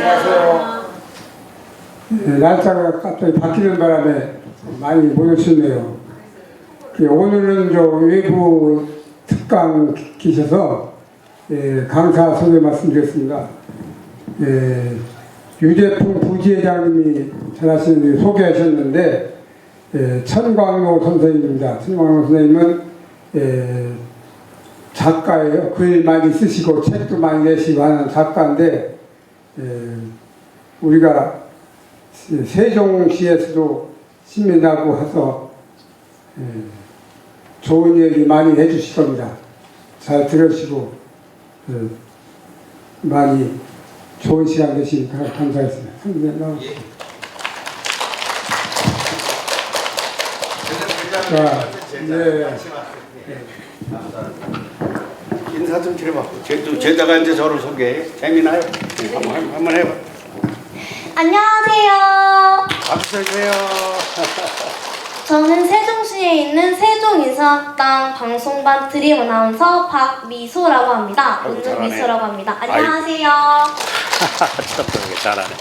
안녕하세요. 네, 날짜가 갑자기 바뀌는 바람에 많이 모여주셨네요. 오늘은 저 외부 특강 기셔서 강사 소개 말씀드리겠습니다. 유재풍 부지회장님이 잘하시는 소개하셨는데 천광로 선생님입니다. 천광로 선생님은 작가예요. 글 많이 쓰시고 책도 많이 내시고 하는 작가인데 우리가 세종시에서도 신민하고 해서 좋은 얘기 많이 해주실 겁니다. 잘 들으시고 많이 좋은 시간 되시니까 감사했습니다. 선생님 나오시죠. 자, 인사 좀 드려봐. 제자가 이제 저를 소개해. 재미나요? 한번 해봐. 안녕하세요. 박수 쳐주세요. 저는 세종시에 있는 세종인성학당 방송반 드림 아나운서 박미소라고 합니다. 아이고, 오늘 잘하네. 미소라고 합니다. 안녕하세요. 잘하네.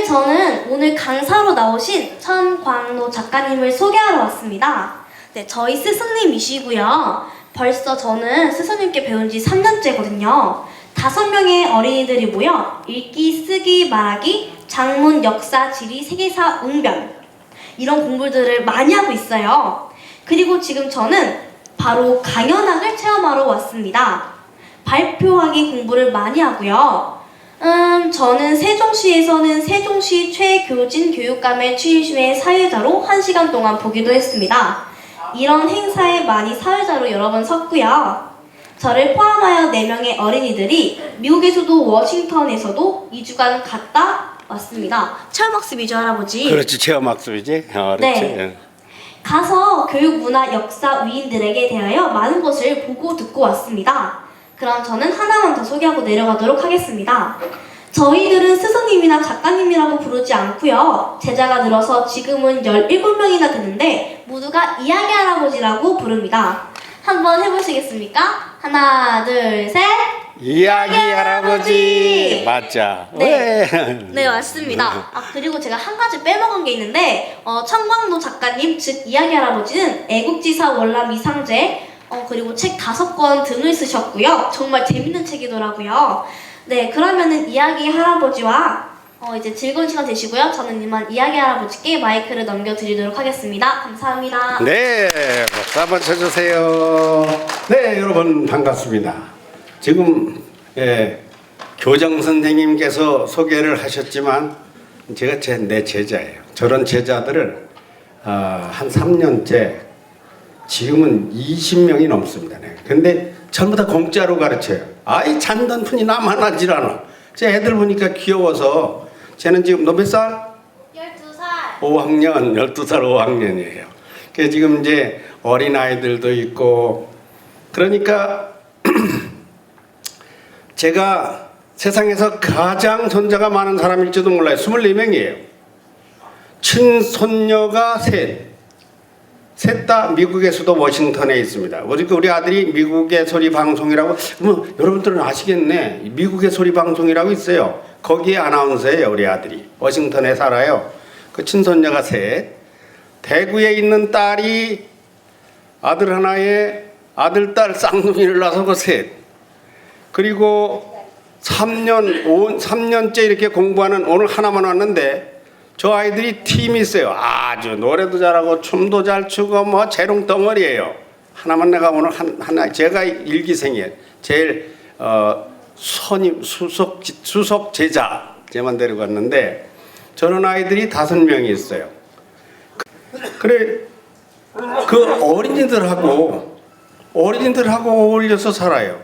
저는 오늘 강사로 나오신 천광로 작가님을 소개하러 왔습니다. 네, 저희 스승님이시고요. 벌써 저는 스승님께 배운 지 3년째거든요. 5명의 어린이들이 모여 읽기, 쓰기, 말하기, 작문, 역사, 지리, 세계사, 웅변 이런 공부들을 많이 하고 있어요. 그리고 지금 저는 바로 강연학을 체험하러 왔습니다. 발표하기 공부를 많이 하고요. 저는 세종시에서는 세종시 최교진 교육감의 취임식의 사회자로 1시간 동안 보기도 했습니다. 이런 행사에 많이 사회자로 여러 번 섰고요. 저를 포함하여 4명의 어린이들이 미국에서도 워싱턴에서도 2주간 갔다 왔습니다. 체험학습이죠, 할아버지. 그렇지, 체험학습이지. 그렇지. 네. 가서 교육, 문화, 역사, 위인들에게 대하여 많은 것을 보고 듣고 왔습니다. 그럼 저는 하나만 더 소개하고 내려가도록 하겠습니다. 저희들은 스승님이나 작가님이라고 부르지 않고요. 제자가 늘어서 지금은 17명이나 되는데 모두가 이야기 할아버지라고 부릅니다. 한번 해보시겠습니까? 하나, 둘, 셋. 이야기 할아버지. 맞자. 네. 왜? 네, 맞습니다. 그리고 제가 한 가지 빼먹은 게 있는데 천광로 작가님, 즉 이야기 할아버지는 애국지사 월남 이상제 그리고 책 5권 등을 쓰셨고요. 정말 재밌는 책이더라고요. 네, 그러면은 이야기 할아버지와 이제 즐거운 시간 되시고요. 저는 이만 이야기 할아버지께 마이크를 넘겨드리도록 하겠습니다. 감사합니다. 네, 박수 한번 쳐주세요. 네, 여러분 반갑습니다. 지금 교장 선생님께서 소개를 하셨지만 제가 내 제자예요. 저런 제자들을 한 3년째 지금은 20명이 넘습니다. 근데 전부 다 공짜로 가르쳐요. 아이 잔돈푼이 남아나질 않아. 제 애들 보니까 귀여워서 쟤는 지금 너 몇 살? 12살. 5학년, 12살 5학년이에요. 그 지금 이제 어린아이들도 있고 그러니까 제가 세상에서 가장 손자가 많은 사람일지도 몰라요. 24명이에요. 친손녀가 셋 다 미국의 수도 워싱턴에 있습니다. 우리 아들이 미국의 소리 방송이라고 여러분들은 아시겠네. 미국의 소리 방송이라고 있어요. 거기에 아나운서예요. 우리 아들이 워싱턴에 살아요. 그 친손녀가 셋. 대구에 있는 딸이 아들 하나에 아들 딸 쌍둥이를 낳아서 그 셋. 그리고 3년째 이렇게 공부하는 오늘 하나만 왔는데 저 아이들이 팀이 있어요. 아주 노래도 잘하고 춤도 잘 추고 뭐 재롱덩어리예요. 하나만 내가 오늘 하나 제가 일기생이에요. 제일 선임 수석 제자 제만 데리고 갔는데 저런 아이들이 5명이 있어요. 그래 그 어린이들하고 어울려서 살아요.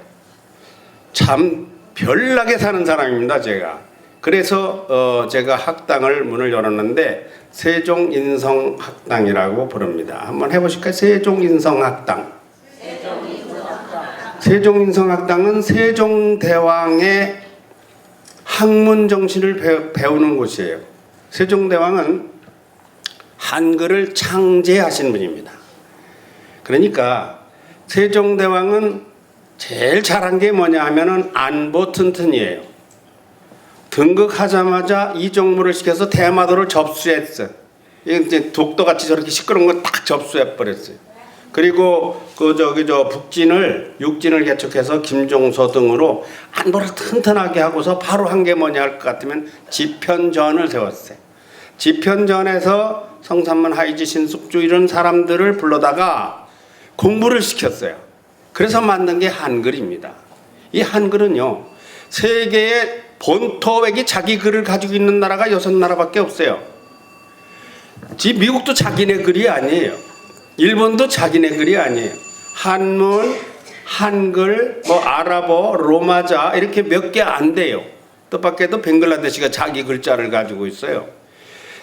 참 별나게 사는 사람입니다. 제가. 그래서 제가 학당을 문을 열었는데 세종인성학당이라고 부릅니다. 한번 해보실까요? 세종인성학당. 세종인성학당은 세종대왕의 학문 정신을 배우는 곳이에요. 세종대왕은 한글을 창제하신 분입니다. 그러니까 세종대왕은 제일 잘한 게 뭐냐 하면은 안보 튼튼이에요. 등극하자마자 이정무를 시켜서 대마도를 접수했어요. 이제 독도같이 저렇게 시끄러운 걸 딱 접수해 버렸어요. 그리고 저 북진을 육진을 개척해서 김종서 등으로 안보를 튼튼하게 하고서 바로 한 게 뭐냐 할 것 같으면 지편전을 세웠어요. 지편전에서 성산문, 하이지, 신숙주 이런 사람들을 불러다가 공부를 시켰어요. 그래서 만든 게 한글입니다. 이 한글은요, 세계의 본토백이 자기 글을 가지고 있는 나라가 6나라밖에 없어요. 미국도 자기네 글이 아니에요. 일본도 자기네 글이 아니에요. 한문, 한글, 아랍어, 로마자 이렇게 몇 개 안 돼요. 뜻밖에도 벵글라데시가 자기 글자를 가지고 있어요.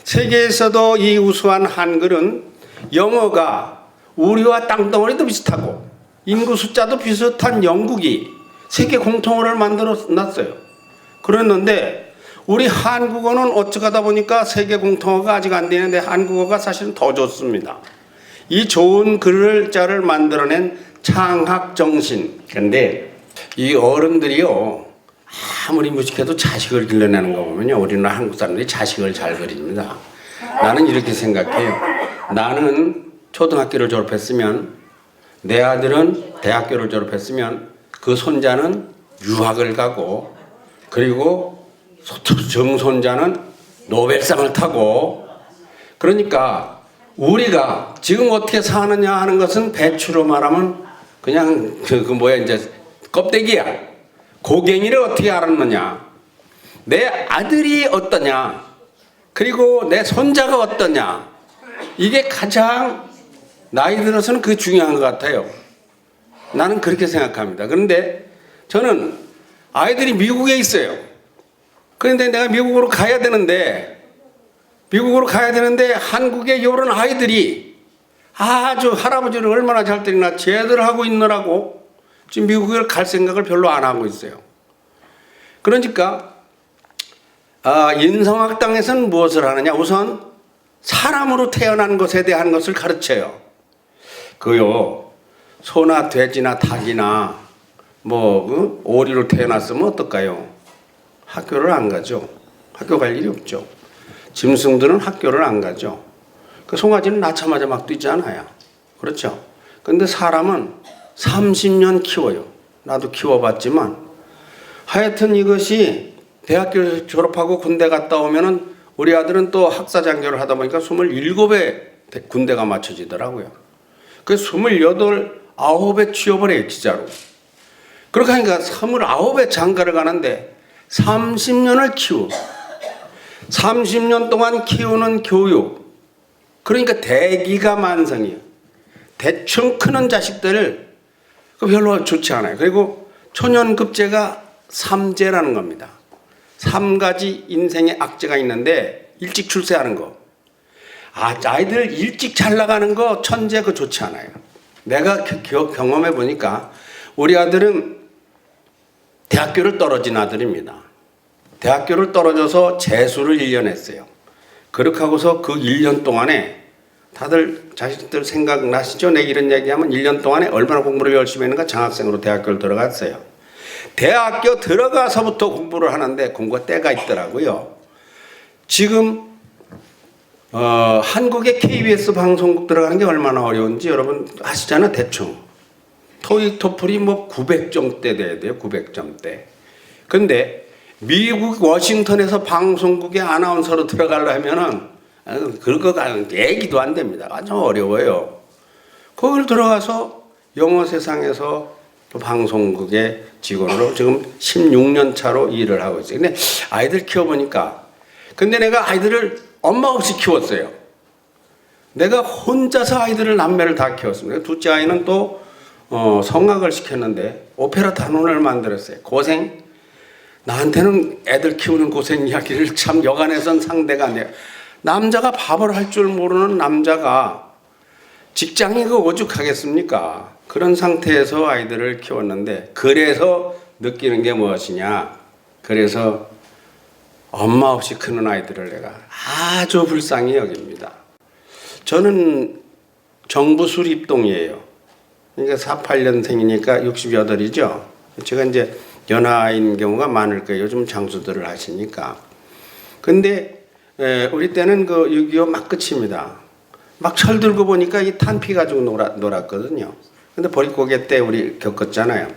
세계에서도 이 우수한 한글은 영어가 우리와 땅덩어리도 비슷하고 인구 숫자도 비슷한 영국이 세계 공통어를 만들어 놨어요. 그랬는데 우리 한국어는 어쩌다 보니까 세계 공통어가 아직 안 되는데 한국어가 사실은 더 좋습니다. 이 좋은 글자를 만들어낸 창학 정신. 근데 이 어른들이요, 아무리 무식해도 자식을 길러내는 거 보면요, 우리는 한국 사람들이 자식을 잘 그립니다. 나는 이렇게 생각해요. 나는 초등학교를 졸업했으면, 내 아들은 대학교를 졸업했으면 그 손자는 유학을 가고, 그리고 정손자는 노벨상을 타고. 그러니까 우리가 지금 어떻게 사느냐 하는 것은 배추로 말하면 그냥 이제 껍데기야. 고갱이를 어떻게 알았느냐, 내 아들이 어떠냐, 그리고 내 손자가 어떠냐, 이게 가장 나이 들어서는 그게 중요한 것 같아요. 나는 그렇게 생각합니다. 그런데 저는 아이들이 미국에 있어요. 그런데 내가 미국으로 가야 되는데 한국에 이런 아이들이 아주 할아버지를 얼마나 잘 때리나 제대로 하고 있느라고 지금 미국을 갈 생각을 별로 안 하고 있어요. 그러니까 인성학당에서는 무엇을 하느냐, 우선 사람으로 태어난 것에 대한 것을 가르쳐요. 소나 돼지나 닭이나 오리로 태어났으면 어떨까요? 학교를 안 가죠. 학교 갈 일이 없죠. 짐승들은 학교를 안 가죠. 송아지는 낳자마자 막 뛰잖아요. 그렇죠? 근데 사람은 30년 키워요. 나도 키워봤지만 하여튼 이것이 대학교 졸업하고 군대 갔다 오면은 우리 아들은 또 학사장교를 하다 보니까 27에 군대가 맞춰지더라고요. 그래서 28, 9에 취업을 해요, 진짜로. 그렇게 하니까 29에 장가를 가는데 30년을 키워. 30년 동안 키우는 교육. 그러니까 대기가 만성이에요. 대충 크는 자식들을 별로 좋지 않아요. 그리고 초년급제가 3제라는 겁니다. 3가지 인생의 악재가 있는데 일찍 출세하는 거. 아이들 일찍 잘 나가는 거 천재 그거 좋지 않아요. 내가 경험해 보니까 우리 아들은 대학교를 떨어진 아들입니다. 대학교를 떨어져서 재수를 1년 했어요. 그렇게 하고서 그 1년 동안에 다들 자식들 생각나시죠? 내가 이런 얘기하면 1년 동안에 얼마나 공부를 열심히 했는가 장학생으로 대학교를 들어갔어요. 대학교 들어가서부터 공부를 하는데 공부가 때가 있더라고요. 지금 한국의 KBS 방송국 들어가는 게 얼마나 어려운지 여러분 아시잖아요, 대충. 토익, 토플이 900점대 돼야 돼요, 900점대. 근데 미국 워싱턴에서 방송국에 아나운서로 들어가려면은 그거가 얘기도 안 됩니다. 아주 어려워요. 거길 들어가서 영어 세상에서 방송국의 직원으로 지금 16년 차로 일을 하고 있어요. 근데 아이들 키워보니까, 근데 내가 아이들을 엄마 없이 키웠어요. 내가 혼자서 아이들을 남매를 다 키웠습니다. 둘째 아이는 또 성악을 시켰는데 오페라 단원을 만들었어요. 고생. 나한테는 애들 키우는 고생 이야기를 참 여간에선 상대가 안 돼요. 남자가 밥을 할 줄 모르는 남자가 직장이 오죽하겠습니까? 그런 상태에서 아이들을 키웠는데, 그래서 느끼는 게 무엇이냐? 그래서 엄마 없이 크는 아이들을 내가 아주 불쌍히 여깁니다. 저는 정부 수립동이에요. 그러니까 48년생이니까 68이죠. 제가 이제 연하인 경우가 많을 거예요. 요즘 장수들을 하시니까. 근데 우리 때는 그 6.25 막 끝입니다. 막 철 들고 보니까 이 탄피 가지고 놀았거든요. 근데 보릿고개 때 우리 겪었잖아요.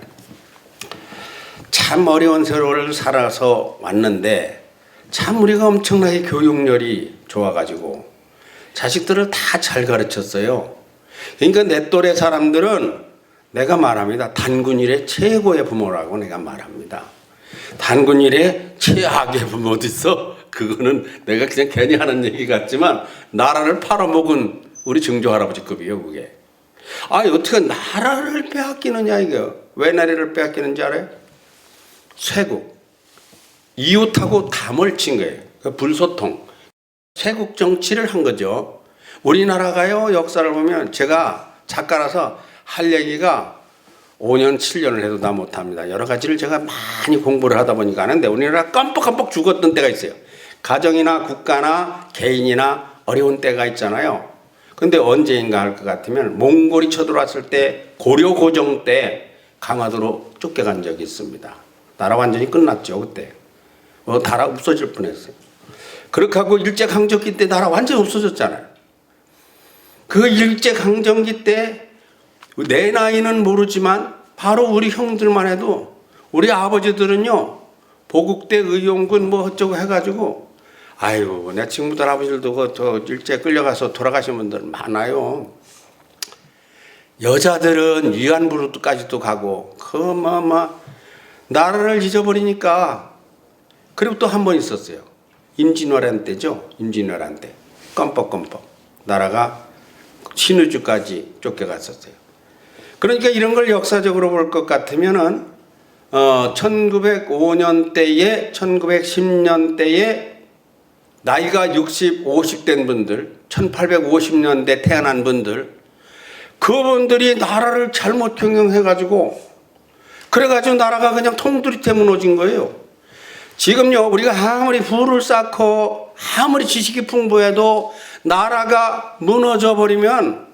참 어려운 세월을 살아서 왔는데 참 우리가 엄청나게 교육열이 좋아가지고 자식들을 다 잘 가르쳤어요. 그러니까 내 또래 사람들은 내가 말합니다. 단군일의 최고의 부모라고 내가 말합니다. 단군일의 최악의 부모도 있어. 그거는 내가 그냥 괜히 하는 얘기 같지만 나라를 팔아먹은 우리 증조 할아버지급이에요, 그게. 아, 어떻게 나라를 빼앗기느냐, 이거. 왜 나라를 빼앗기는지 알아요? 쇄국. 이웃하고 담을 친 거예요. 그 불소통. 쇄국 정치를 한 거죠. 우리나라가요, 역사를 보면 제가 작가라서 할 얘기가 5년, 7년을 해도 다 못합니다. 여러 가지를 제가 많이 공부를 하다 보니까 하는데 우리나라 깜빡깜빡 죽었던 때가 있어요. 가정이나 국가나 개인이나 어려운 때가 있잖아요. 근데 언제인가 할 것 같으면 몽골이 쳐들어왔을 때 고려 고정 때 강화도로 쫓겨간 적이 있습니다. 나라 완전히 끝났죠, 그때. 나라 없어질 뻔했어요. 그렇게 하고 일제강점기 때 나라 완전히 없어졌잖아요. 그 일제강점기 때 내 나이는 모르지만 바로 우리 형들만 해도 우리 아버지들은요, 보국대 의용군 뭐 어쩌고 해가지고 아이고 내 친구들 아버지들도 그 일제 끌려가서 돌아가신 분들 많아요. 여자들은 위안부로까지도 가고 나라를 잊어버리니까. 그리고 또 한 번 있었어요. 임진왜란 때죠. 임진왜란 때 껌뻑껌뻑 나라가 신의주까지 쫓겨갔었어요. 그러니까 이런 걸 역사적으로 볼 것 같으면은 1905년대에 1910년대에 나이가 60, 50된 분들, 1850년대 태어난 분들, 그분들이 나라를 잘못 경영해가지고 그래가지고 나라가 그냥 통두리째 무너진 거예요. 지금요, 우리가 아무리 부를 쌓고 아무리 지식이 풍부해도 나라가 무너져 버리면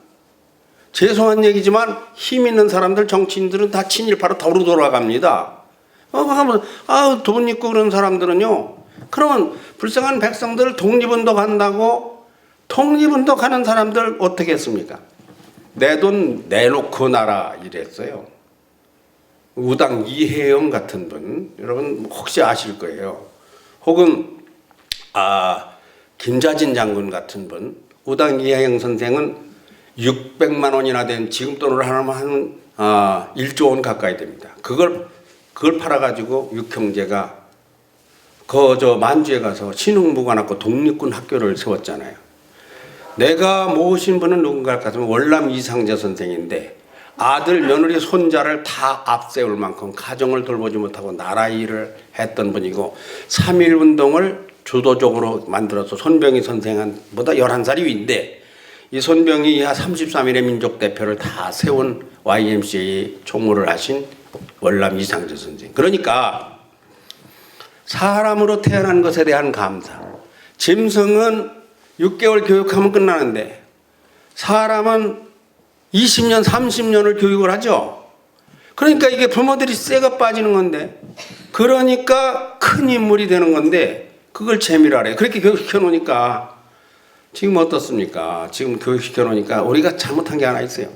죄송한 얘기지만 힘 있는 사람들, 정치인들은 다 친일파로 도로 돌아갑니다. 돈 있고 그런 사람들은요, 그러면 불쌍한 백성들 독립운동 한다고 독립운동 하는 사람들 어떻게 했습니까? 내 돈 내놓고 나라 이랬어요. 우당 이혜영 같은 분, 여러분 혹시 아실 거예요. 혹은 김자진 장군 같은 분, 우당 이혜영 선생은 600만 원이나 된 지금 돈으로 하면 한 1조 원 가까이 됩니다. 그걸 팔아가지고 육형제가 저 만주에 가서 신흥무관학교 독립군 학교를 세웠잖아요. 내가 모신 분은 누군가 할 것 같으면 월남 이상재 선생인데 아들, 며느리, 손자를 다 앞세울 만큼 가정을 돌보지 못하고 나라 일을 했던 분이고 3.1운동을 주도적으로 만들어서 손병희 선생보다 11살이 위인데 이 손병희 이하 33일의 민족대표를 다 세운 YMCA 총무를 하신 월남 이상재 선생. 그러니까 사람으로 태어난 것에 대한 감사. 짐승은 6개월 교육하면 끝나는데 사람은 20년, 30년을 교육을 하죠. 그러니까 이게 부모들이 쇠가 빠지는 건데, 그러니까 큰 인물이 되는 건데 그걸 재미로 하래요. 그렇게 교육시켜 놓으니까 지금 어떻습니까? 지금 교육시켜 놓으니까 우리가 잘못한 게 하나 있어요.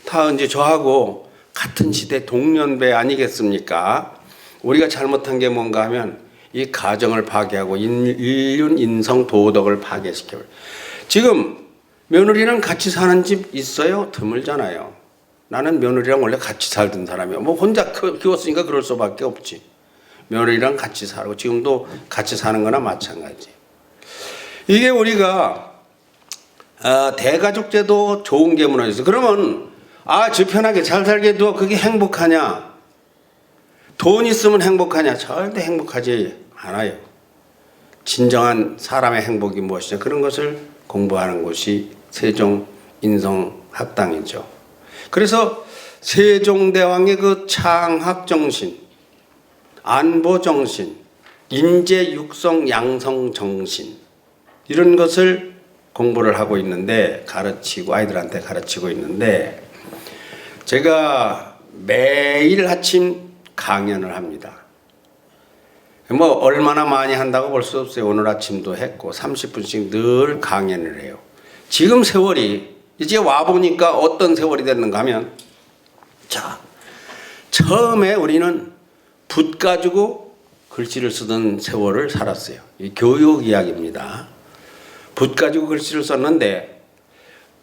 다 이제 저하고 같은 시대 동년배 아니겠습니까? 우리가 잘못한 게 뭔가 하면 이 가정을 파괴하고 인륜, 인성, 도덕을 파괴시켜요. 지금 며느리랑 같이 사는 집 있어요? 드물잖아요. 나는 며느리랑 원래 같이 살던 사람이야. 뭐 혼자 키웠으니까 그럴 수밖에 없지. 며느리랑 같이 살고 지금도 같이 사는 거나 마찬가지. 이게 우리가 대가족제도 좋은 게 무너졌어. 그러면 저 편하게 잘 살게 둬. 그게 행복하냐? 돈 있으면 행복하냐? 절대 행복하지 않아요. 진정한 사람의 행복이 무엇이냐? 그런 것을 공부하는 곳이 세종인성학당이죠. 그래서 세종대왕의 그 창학정신, 안보정신, 인재육성 양성정신 이런 것을 공부를 하고 있는데 아이들한테 가르치고 있는데 제가 매일 아침 강연을 합니다. 뭐 얼마나 많이 한다고 볼 수 없어요. 오늘 아침도 했고 30분씩 늘 강연을 해요. 지금 세월이 이제 와보니까 어떤 세월이 됐는가 하면, 자, 처음에 우리는 붓 가지고 글씨를 쓰던 세월을 살았어요. 이 교육 이야기입니다. 붓 가지고 글씨를 썼는데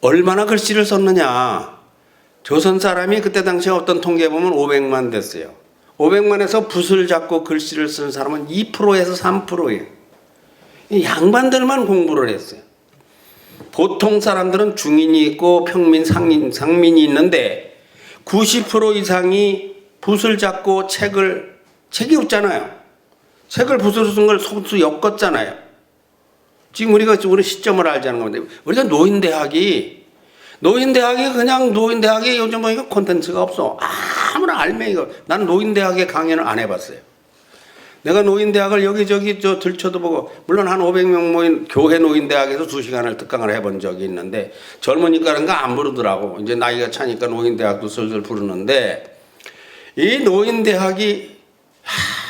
얼마나 글씨를 썼느냐. 조선 사람이 그때 당시에 어떤 통계에 보면 500만 됐어요. 500만에서 붓을 잡고 글씨를 쓰는 사람은 2%에서 3%예요. 이 양반들만 공부를 했어요. 보통 사람들은 중인이 있고 평민, 상민이 있는데 90% 이상이 붓을 잡고 책이 없잖아요. 책을 붓으로 쓴 걸 손수 엮었잖아요. 지금 우리 시점을 알자는 건데, 우리가 노인대학이 그냥 노인대학에 요즘 보니까 콘텐츠가 없어. 아무나 알맹이가. 나는 노인대학에 강연을 안 해봤어요. 내가 노인대학을 여기저기 들춰도 보고, 물론 한 500명 모인 교회 노인대학에서 2시간을 특강을 해본 적이 있는데, 젊으니까 그런가 안 부르더라고. 이제 나이가 차니까 노인대학도 슬슬 부르는데, 이 노인대학이,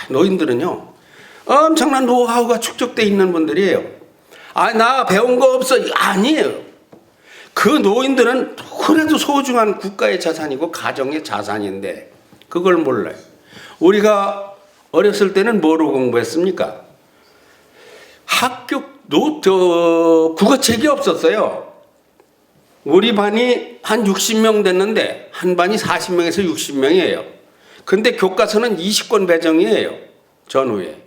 노인들은요, 엄청난 노하우가 축적돼 있는 분들이에요. 나 배운 거 없어. 아니에요. 그 노인들은 그래도 소중한 국가의 자산이고 가정의 자산인데 그걸 몰라요. 우리가 어렸을 때는 뭐로 공부했습니까? 국어책이 없었어요. 우리 반이 한 60명 됐는데 한 반이 40명에서 60명이에요. 근데 교과서는 20권 배정이에요. 전후에.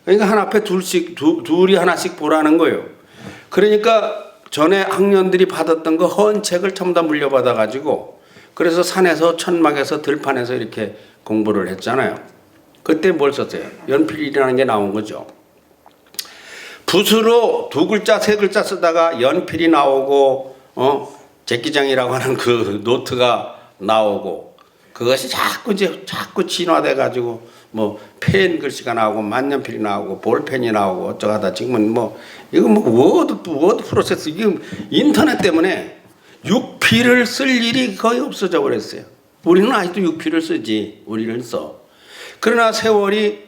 그러니까 한 앞에 둘이 하나씩 보라는 거예요. 그러니까 전에 학년들이 받았던 거 헌 책을 전부 다 물려받아 가지고 그래서 산에서 천막에서 들판에서 이렇게 공부를 했잖아요. 그때 뭘 썼어요? 연필이라는 게 나온 거죠. 붓으로 2글자 3글자 쓰다가 연필이 나오고 제기장이라고 하는 그 노트가 나오고 그것이 자꾸 진화돼 가지고 뭐 펜 글씨가 나오고 만년필이 나오고 볼펜이 나오고 어쩌다 지금은 이거 워드 프로세스, 이게 인터넷 때문에 6필을 쓸 일이 거의 없어져 버렸어요. 우리는 아직도 6필을 쓰지. 우리는 써. 그러나 세월이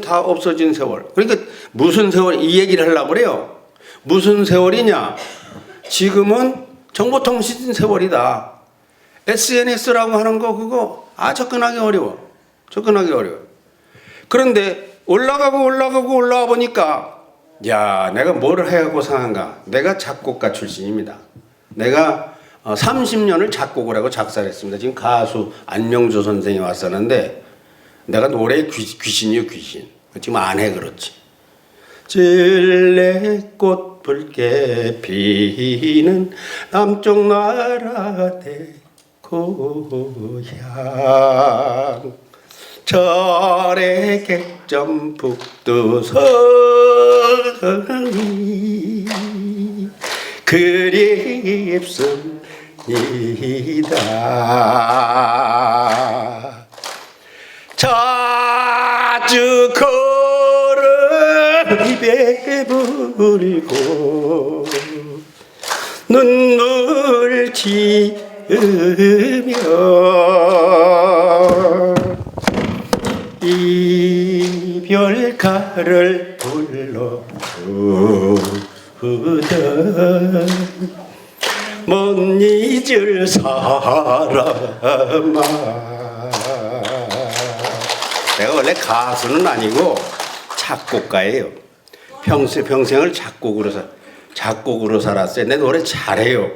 다 없어진 세월. 그러니까 무슨 세월, 이 얘기를 하려고 그래요. 무슨 세월이냐? 지금은 정보통신 세월이다. SNS라고 하는 거 그거 접근하기 어려워. 그런데 올라와 보니까 내가 뭘 해갖고 상한가. 내가 작곡가 출신입니다. 내가 30년을 작곡을 하고 작사를 했습니다. 지금 가수 안명조 선생이 왔었는데 내가 노래의 귀신이요, 귀신. 지금 안 해 그렇지. 질레꽃 붉게 피는 남쪽 나라 내 고향 절의 객점 북두성이 그립습니다. 자주 걸어 입에 불고 눈물 지으며 이별가를 불러주던 못 잊을 사람아. 내가 원래 가수는 아니고 작곡가예요. 평생을 작곡으로 살았어요. 내 노래 잘해요.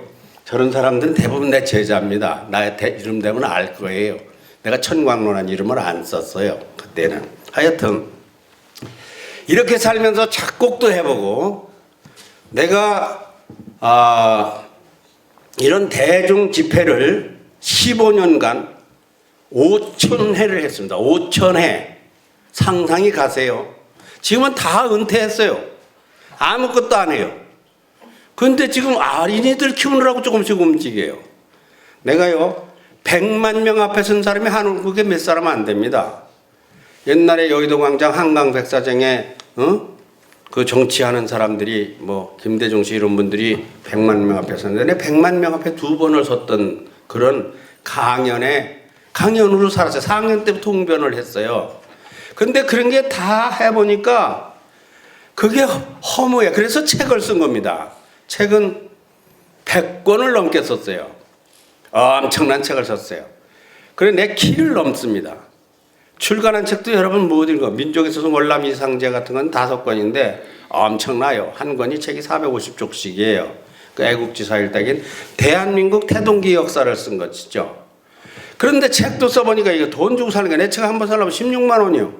저런 사람들은 대부분 내 제자입니다. 나의 이름 되면 알 거예요. 내가 천광로라는 이름을 안 썼어요. 그때는. 하여튼 이렇게 살면서 작곡도 해보고 내가 이런 대중 집회를 15년간 5,000회를 했습니다. 5,000회. 상상이 가세요. 지금은 다 은퇴했어요. 아무것도 안 해요. 근데 지금 어린이들 키우느라고 조금씩 움직여요. 내가요 100만 명 앞에 선 사람이 한국에 몇 사람 안 됩니다. 옛날에 여의도 광장 한강 백사장에 그 정치하는 사람들이 김대중 씨 이런 분들이 100만 명 앞에 섰는데 100만 명 앞에 2번을 섰던 그런 강연에 강연으로 살았어요. 4학년 때부터 웅변을 했어요. 근데 그런 게 다 해보니까 그게 허무해. 그래서 책을 쓴 겁니다. 책은 100권을 넘게 썼어요. 엄청난 책을 썼어요. 그래 내 키를 넘습니다. 출간한 책도 여러분 못 읽어. 민족에 있어서 월남 이상제 같은 건 5권인데 엄청나요. 한 권이 책이 450쪽씩이에요. 그 애국지사 일당인 대한민국 태동기 역사를 쓴 것이죠. 그런데 책도 써보니까 이거 돈 주고 사는 게 내 책 한 번 살려면 16만 원이요.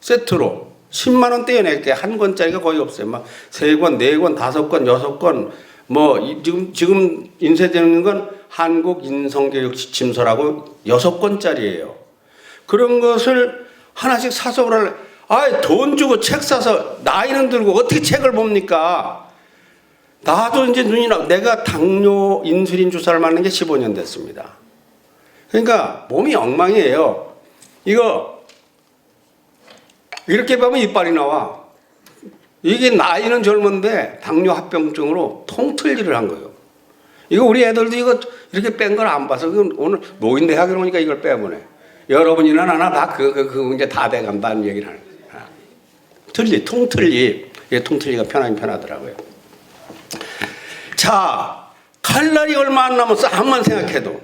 세트로. 10만 원대에 낼게 한 권짜리가 거의 없어요. 막 3권, 4권, 5권, 6권. 뭐 지금 인쇄되는 건 한국 인성교육 지침서라고 6권짜리예요. 그런 것을 하나씩 사서 그러려. 돈 주고 책 사서 나이는 들고 어떻게 책을 봅니까? 나도 이제 눈이 나. 내가 당뇨 인슐린 주사를 맞는 게 15년 됐습니다. 그러니까 몸이 엉망이에요. 이거 이렇게 보면 이빨이 나와. 이게 나이는 젊은데 당뇨 합병증으로 통틀리를 한 거예요. 이거 우리 애들도 이거 이렇게 뺀 걸 안 봐서 오늘 노인대학에 오니까 이걸 빼보네. 여러분이나 나나 다 이제 다 돼간다는 얘기를 하는 거예요. 통틀리. 이게 통틀리가 편하긴 편하더라고요. 자, 갈 날이 얼마 안 남았어. 암만 생각해도.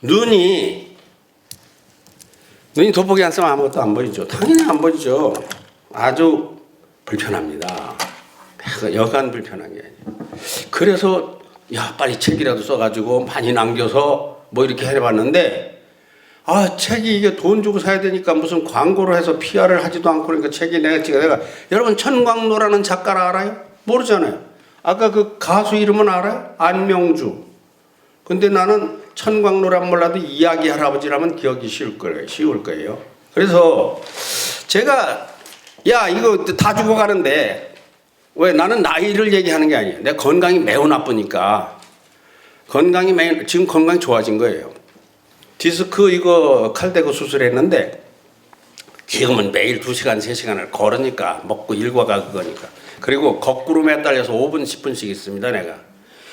눈이 돋보기 안 쓰면 아무것도 안 보이죠. 당연히 안 보이죠. 아주 불편합니다. 여간 불편한 게 아니에요. 그래서 빨리 책이라도 써가지고 많이 남겨서 뭐 이렇게 해봤는데 책이 이게 돈 주고 사야 되니까 무슨 광고를 해서 PR을 하지도 않고 그러니까 책이 내가 여러분 천광로라는 작가를 알아요? 모르잖아요. 아까 그 가수 이름은 알아요? 안명주. 근데 나는 천광로란 몰라도 이야기 할아버지라면 기억이 쉬울 거예요. 그래서 제가 이거 다 죽어가는데 왜 나는 나이를 얘기하는 게 아니에요. 내 건강이 매우 나쁘니까 지금 건강이 좋아진 거예요. 디스크 이거 칼 대고 수술했는데 지금은 매일 2시간 3시간을 걸으니까 먹고 일과가 그거니까. 그리고 거꾸로 매달려서 5분 10분씩 있습니다. 내가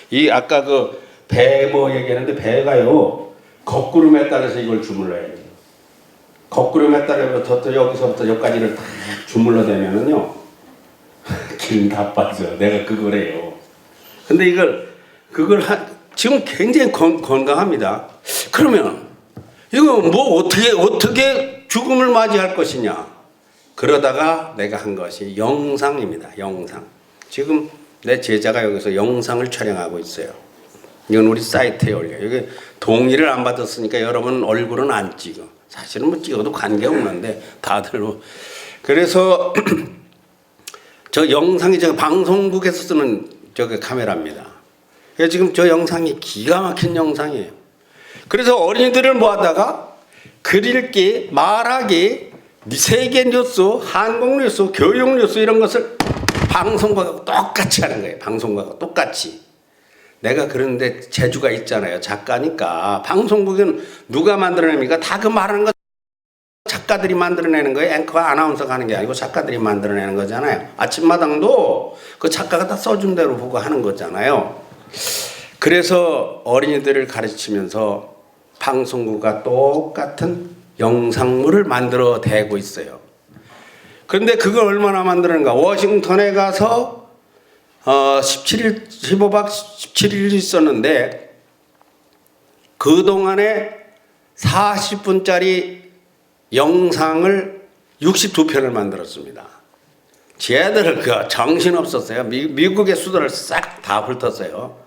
이 아까 그 배 뭐 얘기했는데 배가요 거꾸로 매달려서 이걸 주물러야 돼요. 거꾸로 매달려서 여기서부터 여기까지를 다 주물러 대면은요 기름 다 빠져. 내가 그걸 해요. 근데 그걸 지금 굉장히 건강합니다. 그러면 이거 뭐 어떻게 죽음을 맞이할 것이냐? 그러다가 내가 한 것이 영상입니다. 영상. 지금 내 제자가 여기서 영상을 촬영하고 있어요. 이건 우리 사이트에 올려요. 여기 동의를 안 받았으니까 여러분 얼굴은 안 찍어. 사실은 뭐 찍어도 관계없는데 다들 뭐. 그래서 저 영상이 저 방송국에서 쓰는 저기 카메라입니다. 그래서 지금 저 영상이 기가 막힌 영상이에요. 그래서 어린이들을 모아다가 글읽기, 말하기, 세계 뉴스, 한국 뉴스, 교육 뉴스 이런 것을 방송과 똑같이 하는 거예요. 방송과 똑같이. 내가 그런데 재주가 있잖아요. 작가니까. 방송국은 누가 만들어냅니까? 다 그 말하는 거 작가들이 만들어내는 거예요. 앵커와 아나운서가 하는 게 아니고 작가들이 만들어내는 거잖아요. 아침마당도 그 작가가 다 써준 대로 보고 하는 거잖아요. 그래서 어린이들을 가르치면서 방송국과 똑같은 영상물을 만들어 대고 있어요. 그런데 그걸 얼마나 만드는가? 워싱턴에 가서 15박 17일 있었는데 그동안에 40분짜리 영상을 62편을 만들었습니다. 쟤들 정신없었어요. 미국의 수도를 싹 다 훑었어요.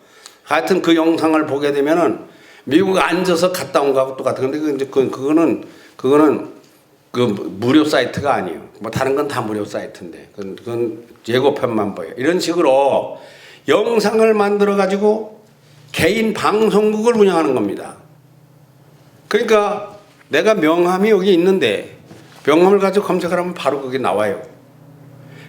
하여튼 그 영상을 보게 되면은 미국 앉아서 갔다 온 거하고 똑같은 건데 그거는 그 무료 사이트가 아니에요. 뭐 다른 건 다 무료 사이트인데 그건 예고편만 보여요. 이런 식으로 영상을 만들어 가지고 개인 방송국을 운영하는 겁니다. 그러니까 내가 명함이 여기 있는데 명함을 가지고 검색을 하면 바로 그게 나와요.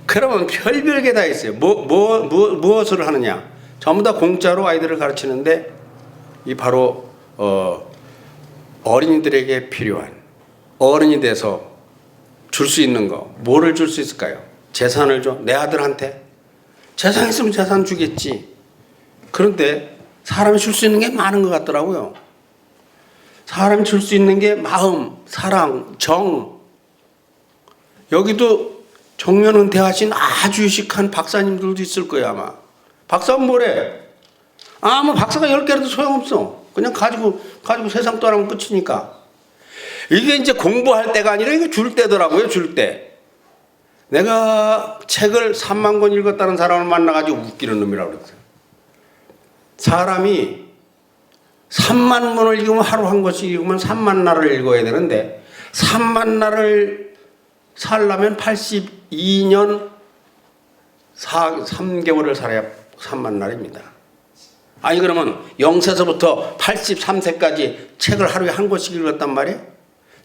그러면 별별 게 다 있어요. 무엇을 하느냐? 전부 다 공짜로 아이들을 가르치는데 이 바로 어린이들에게 필요한 어른이 돼서 줄 수 있는 거 뭐를 줄 수 있을까요? 재산을 줘? 내 아들한테? 재산 있으면 재산 주겠지. 그런데 사람이 줄 수 있는 게 많은 것 같더라고요. 사람이 줄 수 있는 게 마음, 사랑, 정. 여기도 정년 은퇴하신 아주 유식한 박사님들도 있을 거야 아마. 박사는 뭐래? 뭐 박사가 10개라도 소용없어. 그냥 가지고 세상 떠나면 끝이니까. 이게 이제 공부할 때가 아니라 이게 줄 때더라고요, 줄 때. 내가 책을 3만 권 읽었다는 사람을 만나가지고 웃기는 놈이라고 그랬어요. 사람이 3만 권을 읽으면 하루 한 권씩 읽으면 3만 날을 읽어야 되는데 3만 날을 살려면 82년 3개월을 살아야 3만 날입니다. 아니 그러면 0세서부터 83세까지 책을 하루에 한 권씩 읽었단 말이에요?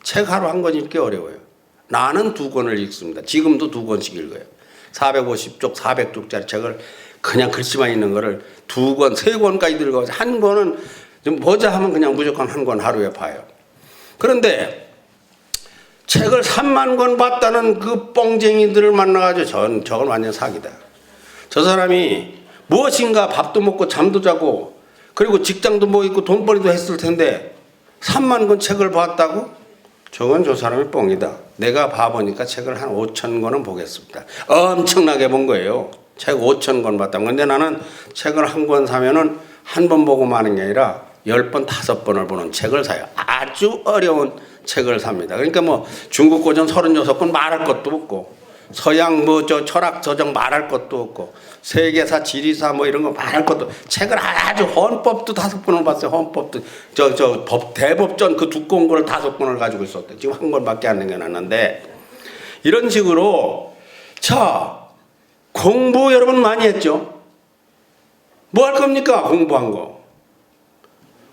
책 하루 한 권 읽기 어려워요. 나는 2권을 읽습니다. 지금도 2권씩 읽어요. 450쪽, 400쪽짜리 책을 그냥 글씨만 있는 거를 2권, 3권까지 읽어서 한 권은 좀 보자 하면 그냥 무조건 한 권 하루에 봐요. 그런데 책을 3만 권 봤다는 그 뻥쟁이들을 만나가지고 저건 완전 사기다. 저 사람이 무엇인가 밥도 먹고 잠도 자고 그리고 직장도 뭐 있고 돈벌이도 했을 텐데 3만 권 책을 봤다고? 저건 저 사람이 뻥이다. 내가 봐보니까 책을 한 5천 권은 보겠습니다. 엄청나게 본 거예요. 책 5천 권 봤다. 근데 나는 책을 한 권 사면은 한 번 보고 마는 게 아니라 10번, 5번을 보는 책을 사요. 아주 어려운 책을 삽니다. 그러니까 뭐 중국 고전 36권 말할 것도 없고 서양 뭐 저 철학 저정 말할 것도 없고 세계사 지리사 뭐 이런 거 말할 것도 책을 아주 헌법도 5권을 봤어요. 헌법도 대법전 그 두꺼운 거를 5권을 가지고 있었대. 지금 한 권밖에 안 남겨놨는데 이런 식으로 자 공부 여러분 많이 했죠? 뭐 할 겁니까? 공부한 거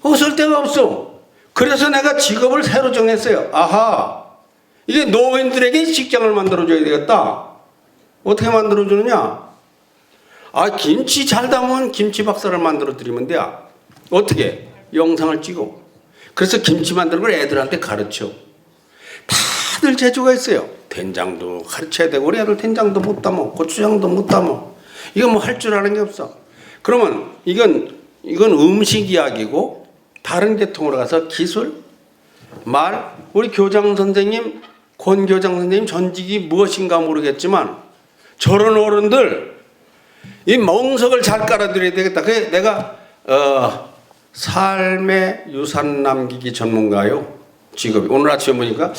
없을 데가 없어. 그래서 내가 직업을 새로 정했어요. 아하, 이게 노인들에게 직장을 만들어줘야 되겠다. 어떻게 만들어주느냐? 김치 잘 담으면 김치 박사를 만들어 드리면 돼. 어떻게? 영상을 찍어. 그래서 김치 만드는 걸 애들한테 가르쳐. 다들 재주가 있어요. 된장도 가르쳐야 되고 우리 애들 된장도 못 담어, 고추장도 못 담어. 이건 뭐 할 줄 아는 게 없어. 그러면 이건 음식 이야기고 다른 계통으로 가서 기술, 말, 우리 교장 선생님, 권 교장 선생님 전직이 무엇인가 모르겠지만 저런 어른들 이 멍석을 잘 깔아드려야 되겠다. 그래 내가 삶의 유산 남기기 전문가요. 직업이 오늘 아침에 보니까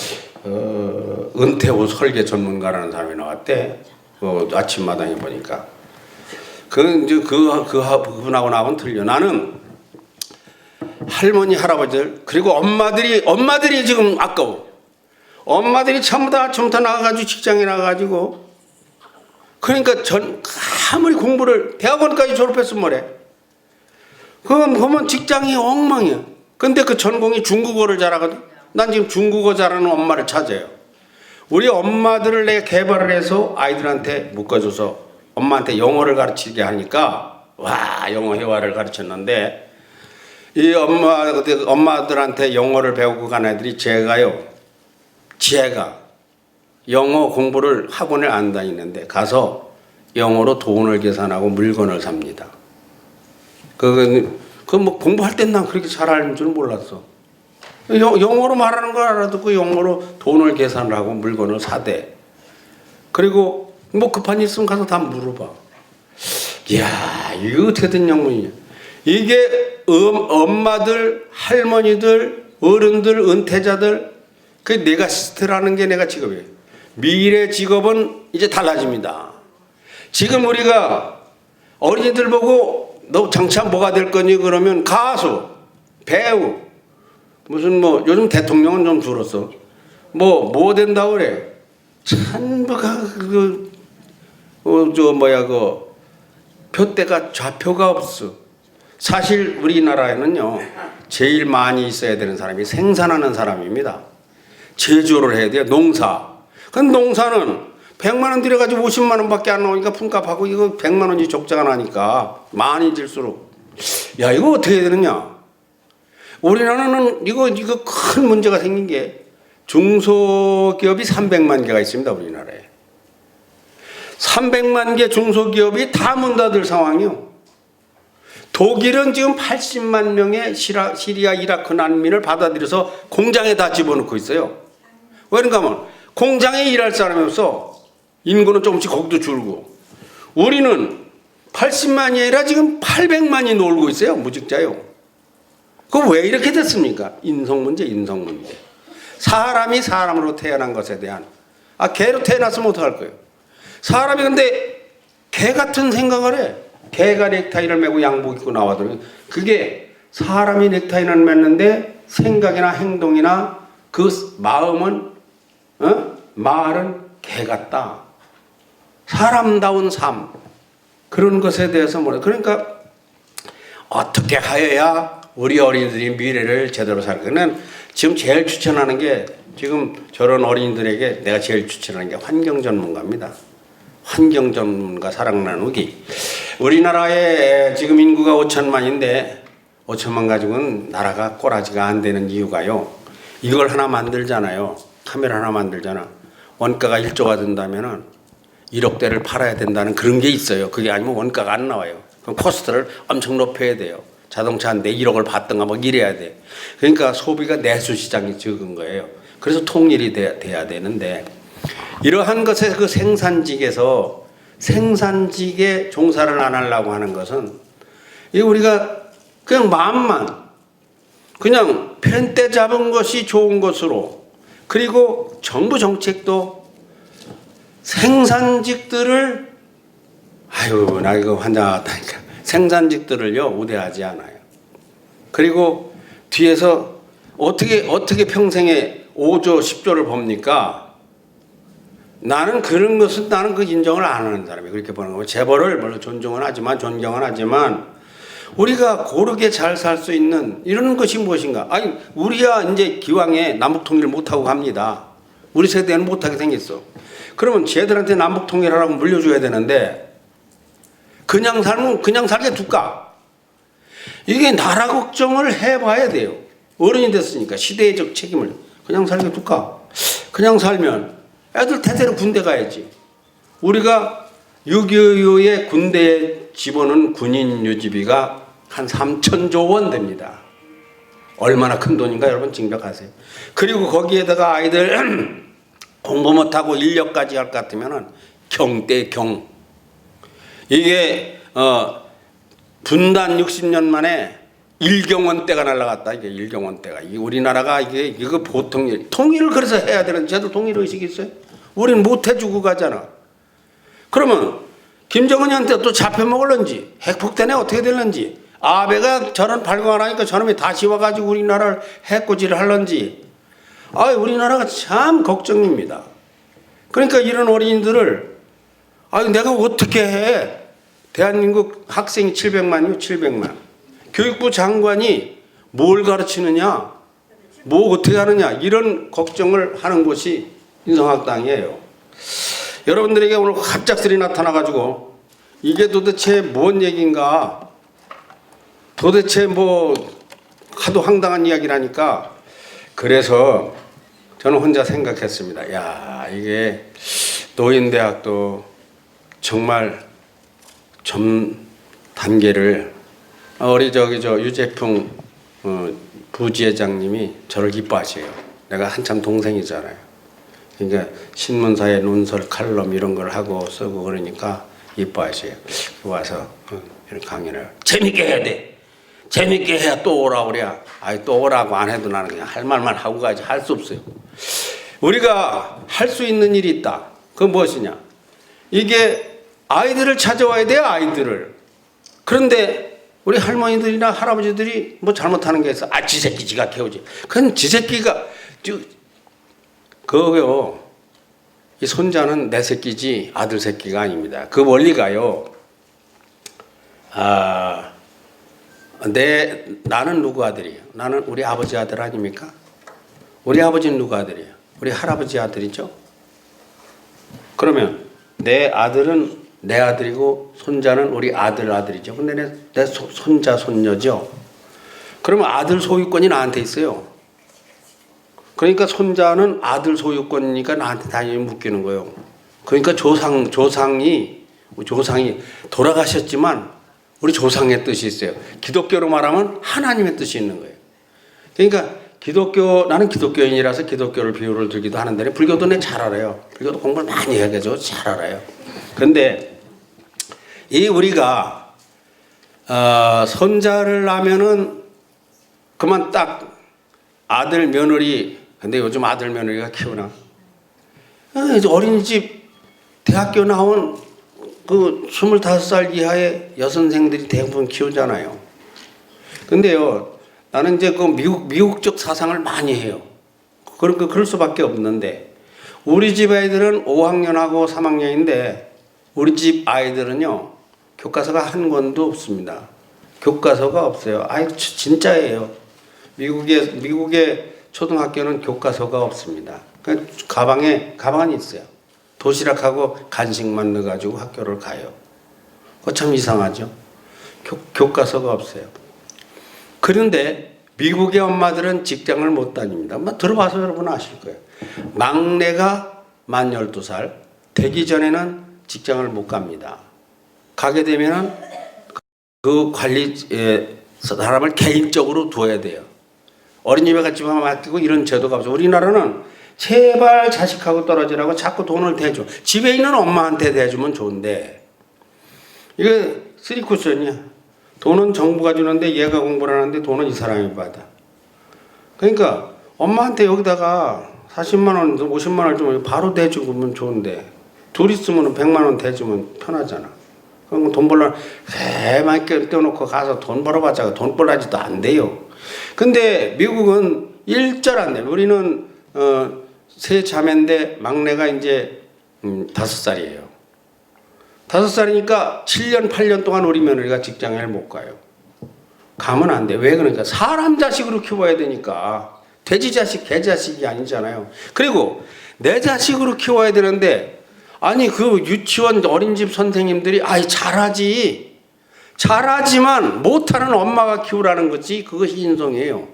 은퇴 후 설계 전문가라는 사람이 나왔대. 아침마당에 보니까 그분하고 나하고는 틀려. 나는 할머니 할아버지들 그리고 엄마들이 지금 아까워. 엄마들이 전부 다 아침부터 나가가지고 직장에 나가가지고 그러니까 아무리 공부를 대학원까지 졸업했으면 뭐래. 그러면 직장이 엉망이야. 근데 그 전공이 중국어를 잘하거든. 난 지금 중국어 잘하는 엄마를 찾아요. 우리 엄마들을 내가 개발을 해서 아이들한테 묶어줘서 엄마한테 영어를 가르치게 하니까 영어 회화를 가르쳤는데 이 엄마들한테 영어를 배우고 간 애들이 제가 영어 공부를 학원에 안 다니는데 가서 영어로 돈을 계산하고 물건을 삽니다. 뭐 공부할 땐 난 그렇게 잘 아는 줄 몰랐어. 영어로 말하는 걸 알아도 그 영어로 돈을 계산을 하고 물건을 사대. 그리고 뭐 급한 일 있으면 가서 다 물어봐. 이야, 이거 어떻게 된 영문이냐. 이게 엄마들, 할머니들, 어른들, 은퇴자들 그 네가시스트라는 게 내가 직업이에요. 미래 직업은 이제 달라집니다. 지금 우리가 어린이들 보고 너 장차 뭐가 될 거니 그러면 가수, 배우, 무슨 뭐 요즘 대통령은 좀 줄었어. 뭐 된다고 그래. 전부가 표대가 좌표가 없어. 사실 우리나라에는요 제일 많이 있어야 되는 사람이 생산하는 사람입니다. 제조를 해야 돼요. 농사. 근데 농사는 100만 원 들여가지고 50만 원밖에 안 나오니까 품값하고 이거 100만 원이 적자가 나니까 많이 들수록 야 이거 어떻게 해야 되느냐. 우리나라는 이거 큰 문제가 생긴 게 중소기업이 300만 개가 있습니다. 우리나라에 300만 개 중소기업이 다 문 닫을 상황이요. 독일은 지금 80만 명의 시리아 이라크 난민을 받아들여서 공장에 다 집어넣고 있어요. 왜 그런가 하면 공장에 일할 사람이 없어. 인구는 조금씩 거기도 줄고. 우리는 80만이 아니라 지금 800만이 놀고 있어요. 무직자요. 그거 왜 이렇게 됐습니까? 인성 문제. 사람이 사람으로 태어난 것에 대한 개로 태어났으면 어떡할 거예요? 사람이 근데 개 같은 생각을 해. 개가 넥타이를 메고 양복 입고 나와도 그게 사람이 넥타이를 맸는데 생각이나 행동이나 그 마음은 말은 개 같다. 사람다운 삶 그런 것에 대해서 뭐래. 그러니까 어떻게 하여야 우리 어린이들이 미래를 제대로 살거는 지금 제일 추천하는 게 지금 저런 어린이들에게 내가 제일 추천하는 게 환경 전문가입니다. 환경 전문가 사랑 나누기. 우리나라에 지금 인구가 5천만인데 5천만 가지고는 나라가 꼬라지가 안 되는 이유가요. 이걸 하나 만들잖아요. 카메라 하나 만들잖아. 원가가 1조가 된다면은 1억 대를 팔아야 된다는 그런 게 있어요. 그게 아니면 원가가 안 나와요. 그럼 코스트를 엄청 높여야 돼요. 자동차 한 대 1억을 받든가 뭐 이래야 돼. 그러니까 소비가 내수 시장이 적은 거예요. 그래서 통일이 돼야 되는데 이러한 것에 그 생산직에서 생산직에 종사를 안 하려고 하는 것은 이 우리가 그냥 마음만 그냥 펜때 잡은 것이 좋은 것으로 그리고 정부 정책도 생산직들을 나 이거 환장하다니까 생산직들을요 우대하지 않아요. 그리고 뒤에서 어떻게 평생에 5조 10조를 봅니까? 나는 그런 것은 나는 그 인정을 안 하는 사람이 그렇게 보는 거고 재벌을 물론 존경은 하지만 우리가 고르게 잘 살 수 있는 이런 것이 무엇인가? 아니 우리야 이제 기왕에 남북 통일을 못 하고 갑니다. 우리 세대는 못 하게 생겼어. 그러면 쟤들한테 남북 통일하라고 물려줘야 되는데 그냥 살면 그냥 살게 둘까? 이게 나라 걱정을 해봐야 돼요. 어른이 됐으니까 시대적 책임을 그냥 살게 둘까? 그냥 살면 애들 대대로 군대 가야지. 우리가 6.25에 군대에 집어넣은 군인 유지비가 한 3천조 원 됩니다. 얼마나 큰 돈인가 여러분 짐작하세요. 그리고 거기에다가 아이들 공부 못하고 인력까지 할 것 같으면 경대경. 이게 분단 60년 만에 일경원대가 날아갔다. 이게 일경원대가. 이게 우리나라가 이거 보통 통일을 그래서 해야 되는 쟤들 통일 의식이 있어요? 우리는 못 해주고 가잖아. 그러면 김정은이한테 또 잡혀 먹을런지 핵폭탄에 어떻게 될런지 아베가 저런 발광을 하니까 저놈이 다시 와가지고 우리나라를 해코지를 할런지 우리나라가 참 걱정입니다. 그러니까 이런 어린이들을 내가 어떻게 해? 대한민국 학생이 700만이요 700만. 교육부 장관이 뭘 가르치느냐, 뭐 어떻게 하느냐 이런 걱정을 하는 곳이 인성학당이에요. 여러분들에게 오늘 갑작스레 나타나가지고 이게 도대체 뭔 얘기인가, 도대체 뭐 하도 황당한 이야기라니까 그래서 저는 혼자 생각했습니다. 야 이게 노인대학도 정말 전 단계를 우리 저 유재풍 부지회장님이 저를 기뻐하세요. 내가 한참 동생이잖아요. 그러니까 신문사에 논설 칼럼 이런 걸 하고 쓰고 그러니까 이뻐하세요. 와서 이런 강연을 재밌게 해야 돼. 재밌게 해야 또 오라고 그래. 또 오라고 안 해도 나는 그냥 할 말만 하고 가지. 할 수 없어요. 우리가 할 수 있는 일이 있다. 그건 무엇이냐? 이게 아이들을 찾아와야 돼요. 아이들을. 그런데 우리 할머니들이나 할아버지들이 뭐 잘못하는 게 있어. 지 새끼 지가 키우지. 그건 지 새끼가 그거요. 이 손자는 내 새끼지 아들 새끼가 아닙니다. 그 원리가요. 나는 누구 아들이에요? 나는 우리 아버지 아들 아닙니까? 우리 아버지는 누구 아들이에요? 우리 할아버지 아들이죠? 그러면 내 아들은 내 아들이고 손자는 우리 아들이죠. 근데 내 손자 손녀죠. 그러면 아들 소유권이 나한테 있어요. 그러니까 손자는 아들 소유권이니까 나한테 당연히 묶이는 거예요. 그러니까 조상이 돌아가셨지만 우리 조상의 뜻이 있어요. 기독교로 말하면 하나님의 뜻이 있는 거예요. 그러니까 나는 기독교인이라서 기독교를 비유를 들기도 하는데 불교도 내 잘 알아요. 불교도 공부를 많이 해가지고 잘 알아요. 그런데 이 우리가 손자를 낳으면은 그만 딱 아들 며느리, 근데 요즘 아들 며느리가 키우나? 어린이집 대학교 나온 그 25살 이하의 여선생들이 대부분 키우잖아요. 근데요, 나는 이제 그 미국적 사상을 많이 해요. 그럴 수밖에 없는데, 우리 집 아이들은 5학년하고 3학년인데, 우리 집 아이들은요, 교과서가 한 권도 없습니다. 교과서가 없어요. 진짜예요. 미국의 초등학교는 교과서가 없습니다. 가방은 있어요. 도시락하고 간식만 넣어가지고 학교를 가요. 그거 참 이상하죠. 교과서가 없어요. 그런데 미국의 엄마들은 직장을 못 다닙니다. 들어봐서 여러분 아실 거예요. 막내가 만 12살 되기 전에는 직장을 못 갑니다. 가게 되면은 그 관리 사람을 개인적으로 둬야 돼요. 어린이집에 같이 맡기고 이런 제도가 없어요. 우리나라는 제발 자식하고 떨어지라고 자꾸 돈을 대줘. 집에 있는 엄마한테 대주면 좋은데 이게 쓰리 쿠션이야. 돈은 정부가 주는데 얘가 공부를 하는데 돈은 이 사람이 받아. 그러니까 엄마한테 여기다가 40만 원, 50만 원 주면 바로 대주면 좋은데 둘 있으면 100만 원 대주면 편하잖아. 그럼 돈 벌려 많이 떼어놓고 가서 돈 벌어봤자 돈 벌라지도 안 돼요. 근데 미국은 일절 안 돼. 우리는 세 자매인데 막내가 이제 5살이에요. 5살이니까 7년 8년 동안 우리 며느리가 직장을 못 가요. 가면 안 돼. 왜 그러니까 사람 자식으로 키워야 되니까. 돼지 자식, 개 자식이 아니잖아요. 그리고 내 자식으로 키워야 되는데 아니 그 유치원 어린이집 선생님들이 잘하지만 못하는 엄마가 키우라는 거지 그것이 인성이에요.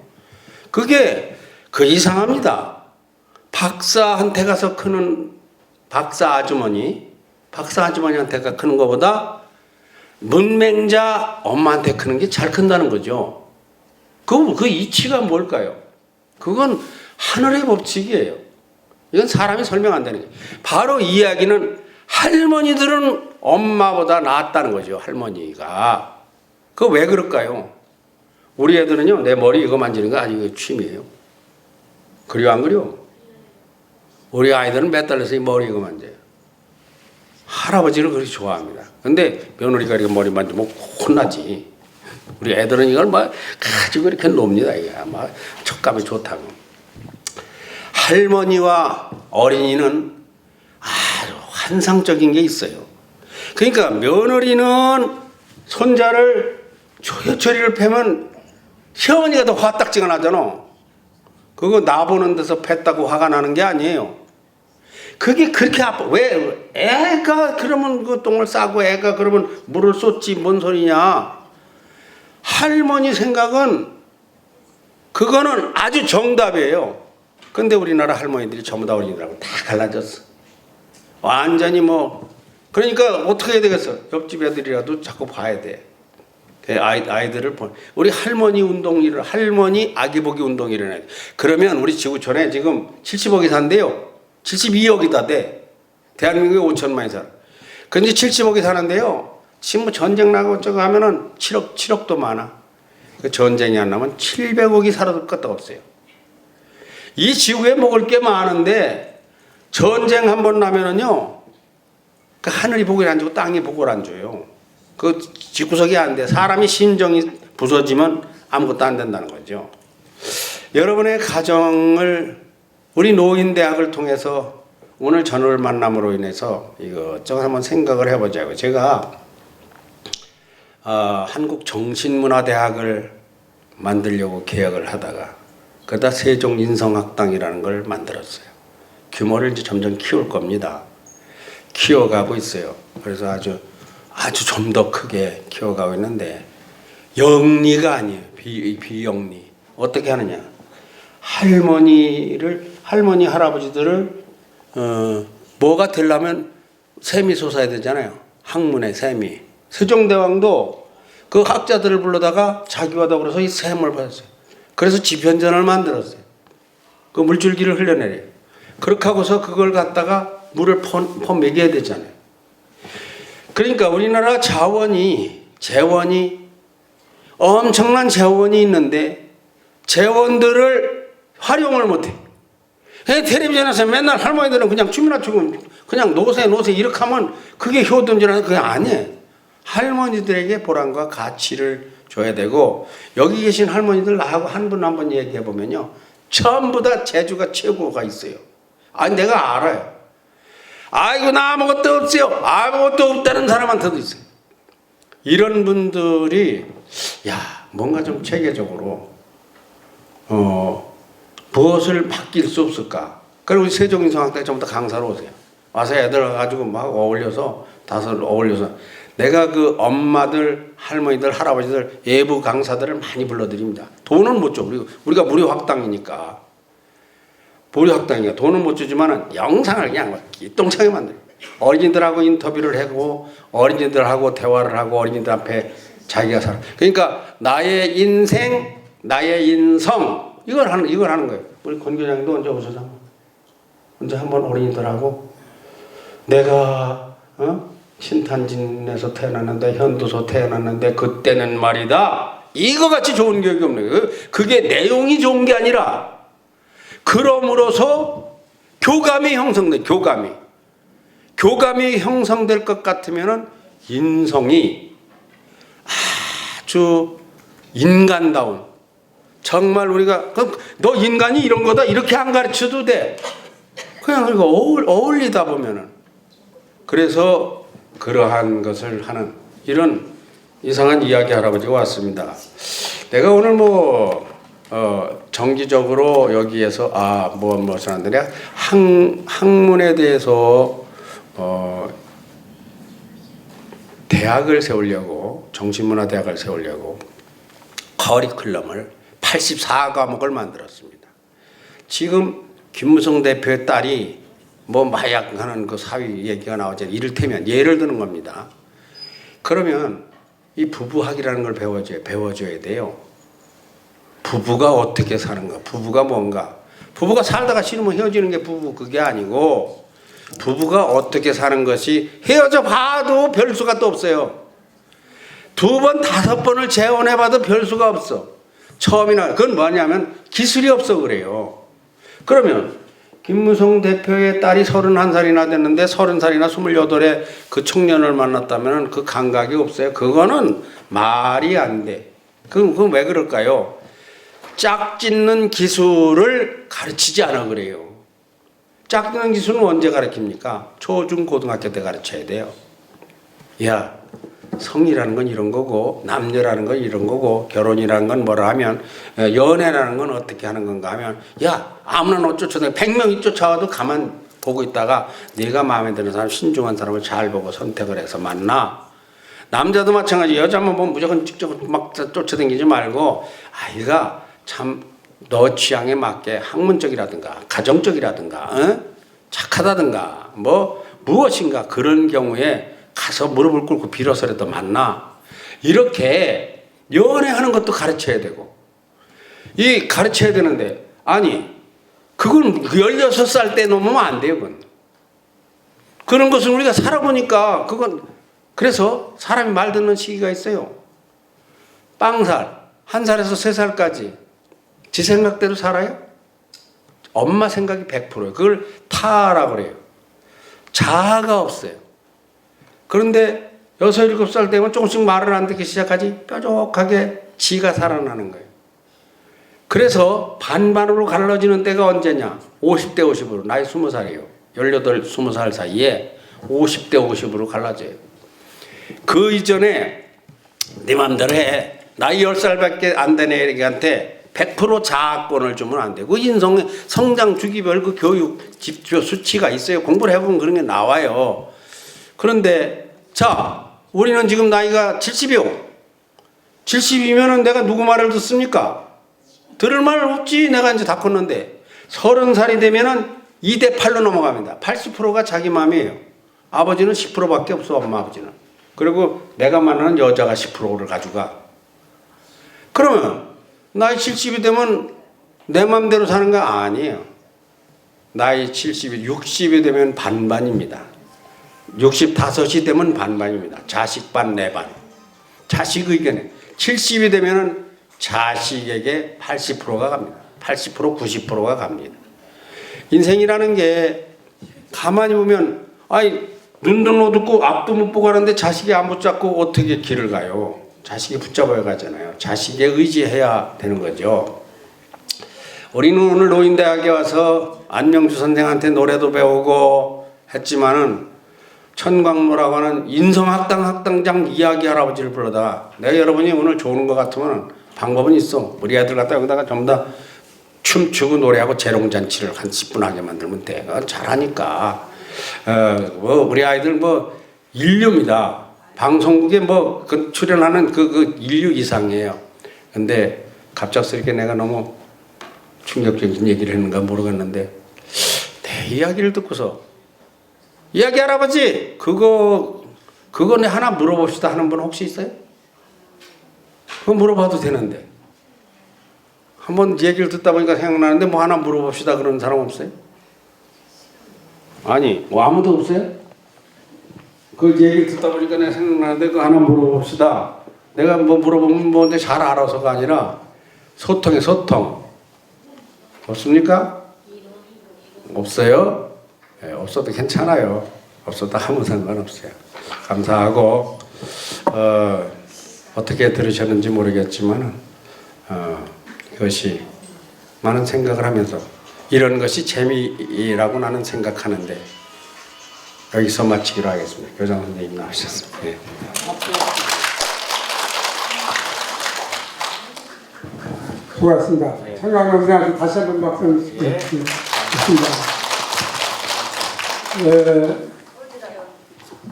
그게 이상합니다. 박사한테 가서 크는 박사 아주머니한테 크는 것보다 문맹자 엄마한테 크는 게 잘 큰다는 거죠. 그 이치가 뭘까요? 그건 하늘의 법칙이에요. 이건 사람이 설명 안 되는 거예요. 바로 이 이야기는 할머니들은 엄마보다 낫다는 거죠. 할머니가. 그거 왜 그럴까요? 우리 애들은요, 내 머리 이거 만지는 거 아니고 취미예요. 그려 안 그려? 우리 아이들은 몇 달에서 이 머리 이거 만져요. 할아버지는 그렇게 좋아합니다. 근데 며느리가 이렇게 머리 만지면 혼나지. 우리 애들은 이걸 가지고 이렇게 놉니다. 이게 막 촉감이 좋다고. 할머니와 어린이는 아주 환상적인 게 있어요. 그러니까 며느리는 손자를 초여철이를 패면 시어머니가 더 화딱지가 나잖아. 그거 나보는 데서 팼다고 화가 나는 게 아니에요. 그게 그렇게 아파. 왜? 애가 그러면 그 똥을 싸고 애가 그러면 물을 쏟지 뭔 소리냐. 할머니 생각은 그거는 아주 정답이에요. 근데 우리나라 할머니들이 전부 다 어린이들하고 다 갈라졌어. 완전히 그러니까 어떻게 해야 되겠어? 옆집 애들이라도 자꾸 봐야 돼. 아이들을 우리 할머니 아기 보기 운동 일어나야 돼. 그러면 우리 지구촌에 지금 70억이 산대요. 72억이다 돼. 대한민국에 5천만이 살아. 근데 70억이 사는데요. 지금 전쟁 나고 어쩌고 하면은 7억도 많아. 그 전쟁이 안 나면 700억이 살아도 것도 없어요. 이 지구에 먹을 게 많은데 전쟁 한번 나면은요. 그 하늘이 복을 안 주고 땅이 복을 안 줘요. 그 집구석이 안 돼. 사람이 심정이 부서지면 아무것도 안 된다는 거죠. 여러분의 가정을 우리 노인대학을 통해서 오늘 전월 만남으로 인해서 이것저것 한번 생각을 해보자고요. 제가 한국정신문화대학을 만들려고 계획을 하다가 그러다 세종인성학당이라는 걸 만들었어요. 규모를 이제 점점 키울 겁니다. 키워가고 있어요. 그래서 아주 좀 더 크게 키워가고 있는데 영리가 아니에요. 비영리. 어떻게 하느냐. 할머니 할아버지들을 뭐가 되려면 샘이 솟아야 되잖아요. 학문의 샘이. 세종대왕도 그 학자들을 불러다가 자기와 더불어서 이 샘을 받았어요. 그래서 지편전을 만들었어요. 그 물줄기를 흘려내려요. 그렇게 하고서 그걸 갖다가 물을 퍼먹여야 되잖아요. 그러니까 우리나라 재원이 엄청난 재원이 있는데 재원들을 활용을 못해. 텔레비전에서 맨날 할머니들은 그냥 춤이나 추고 그냥 노세 이렇게 하면 그게 효든지라는 그게 아니에요. 할머니들에게 보람과 가치를 줘야 되고, 여기 계신 할머니들 나하고 한 분 한 분 얘기해 보면요, 전부 다 재주가 최고가 있어요. 아니 내가 알아요. 아이고 나 아무것도 없어요. 아무것도 없다는 사람한테도 있어요. 이런 분들이 뭔가 좀 체계적으로 무엇을 바뀔 수 없을까? 그리고 우리 세종인성학당에 전부 다 강사로 오세요. 와서 애들 가지고 막 어울려서 내가 그 엄마들, 할머니들, 할아버지들, 예부 강사들을 많이 불러드립니다. 돈은 못 줘. 우리가 무료학당이니까. 돈은 못 주지만은 영상을 그냥 기똥차게 만들어요. 어린이들하고 인터뷰를 하고, 어린이들하고 대화를 하고, 어린이들 앞에 자기가 살아. 그러니까 나의 인생, 나의 인성, 이걸 하는 거예요. 우리 권 교장도 언제 오셔서 언제 한번 어린이들하고 내가 신탄진에서 태어났는데, 현도소 태어났는데 그때는 말이다, 이거 같이 좋은 교육이 없는 거예요. 그게 내용이 좋은 게 아니라 그럼으로써 교감이 형성돼. 교감이 형성될 것 같으면은 인성이 아주 인간다운, 정말 우리가 너 인간이 이런 거다 이렇게 안 가르쳐도 돼. 그냥 우리가 어울리다 보면은. 그래서 그러한 것을 하는 이런 이상한 이야기 할아버지가 왔습니다. 내가 오늘 정기적으로 여기에서 무엇을 한다냐, 학문에 대해서 대학을 세우려고, 정신문화대학을 세우려고 커리큘럼을 84과목을 만들었습니다. 지금 김무성 대표의 딸이 마약하는 그 사위 얘기가 나오잖아요. 이를테면 예를 드는 겁니다. 그러면 이 부부학이라는 걸 배워줘야 돼요. 부부가 어떻게 사는가, 부부가 뭔가, 부부가 살다가 싫으면 헤어지는 게 부부, 그게 아니고 부부가 어떻게 사는 것이, 헤어져 봐도 별 수가 또 없어요. 2번, 5번을 재혼해봐도 별 수가 없어. 처음이나, 그건 뭐냐면 기술이 없어 그래요. 그러면 김무성 대표의 딸이 31살이나 됐는데 30살이나 28에 그 청년을 만났다면 그 감각이 없어요. 그거는 말이 안 돼. 그건 왜 그럴까요? 짝짓는 기술을 가르치지 않아 그래요. 짝짓는 기술은 언제 가르칩니까? 초중 고등학교 때 가르쳐야 돼요. 성이라는 건 이런 거고, 남녀라는 건 이런 거고, 결혼이라는 건 뭐라 하면, 연애라는 건 어떻게 하는 건가 하면, 아무나 너 쫓아다니 100명이 쫓아와도 가만 보고 있다가 네가 마음에 드는 사람, 신중한 사람을 잘 보고 선택을 해서 만나. 남자도 마찬가지. 여자만 보면 무조건 직접 막 쫓아다니지 말고, 아이가 참 너 취향에 맞게 학문적이라든가 가정적이라든가 착하다든가 무엇인가 그런 경우에 가서 무릎을 꿇고 빌어서라도 만나. 이렇게 연애하는 것도 가르쳐야 되고, 가르쳐야 되는데, 그건 16살 때 넘으면 안 돼요. 그런 것은 우리가 살아보니까 그래서 사람이 말 듣는 시기가 있어요. 빵살, 1살에서 3살까지 지 생각대로 살아요? 엄마 생각이 100%예요. 그걸 타라고 그래요. 자아가 없어요. 그런데 6, 7살 되면 조금씩 말을 안 듣기 시작하지, 뾰족하게 지가 살아나는 거예요. 그래서 반반으로 갈라지는 때가 언제냐? 50대 50으로. 나이 20살이에요. 18, 20살 사이에 50대 50으로 갈라져요. 그 이전에 네 맘대로 해. 나이 10살밖에 안 된 애한테 100% 자아권을 주면 안 되고, 인성의 성장 주기별 그 교육 지표 수치가 있어요. 공부를 해보면 그런 게 나와요. 그런데 우리는 지금 나이가 70이요. 70이면은 내가 누구 말을 듣습니까? 들을 말 없지. 내가 이제 다 컸는데 30살이 되면은 2대 8로 넘어갑니다. 80%가 자기 마음이에요. 아버지는 10%밖에 없어. 엄마 아버지는. 그리고 내가 만나는 여자가 10%를 가져가. 그러면 나이 70이 되면 내 맘대로 사는 거 아니에요. 나이 70이 60이 되면 반반입니다. 65이 되면 반반입니다. 자식 반, 내 반. 자식 의견에 70이 되면은 자식에게 80%가 갑니다. 80%, 90%가 갑니다. 인생이라는 게 가만히 보면 눈도 못 듣고 앞도 못 보고 하는데 자식이 안 붙잡고 어떻게 길을 가요? 자식이 붙잡아야 가잖아요. 자식에 의지해야 되는 거죠. 우리는 오늘 노인대학에 와서 안명주 선생한테 노래도 배우고 했지만은 천광로라고 하는 인성학당장 이야기 할아버지를 불러다 내가 여러분이 오늘 좋은 것 같으면 방법은 있어. 우리 애들 갖다 여기다가 전부 다 춤추고 노래하고 재롱잔치를 한 10분 하게 만들면 돼. 잘하니까. 우리 아이들 인류입니다. 방송국에 출연하는 그 인류 이상이에요. 근데 갑작스럽게 내가 너무 충격적인 얘기를 했는가 모르겠는데 내 이야기를 듣고서 이야기 할아버지 그거는 하나 물어봅시다 하는 분 혹시 있어요? 그거 물어봐도 되는데 한번 얘기를 듣다 보니까 생각나는데 하나 물어봅시다 그런 사람 없어요? 아니 아무도 없어요? 그 얘기를 듣다 보니까 내가 생각나는데 그거 하나 물어봅시다. 내가 물어보면 잘 알아서가 아니라 소통에 소통 없습니까? 없어요? 네, 없어도 괜찮아요. 없어도 아무 상관없어요. 감사하고 어떻게 들으셨는지 모르겠지만 이것이 많은 생각을 하면서 이런 것이 재미라고 나는 생각하는데 여기서 마치기로 하겠습니다. 교장 선생님 나오셨습니다. 네. 수고하셨습니다. 천광로 선생님한테 다시 한번 박수 드리겠습니다.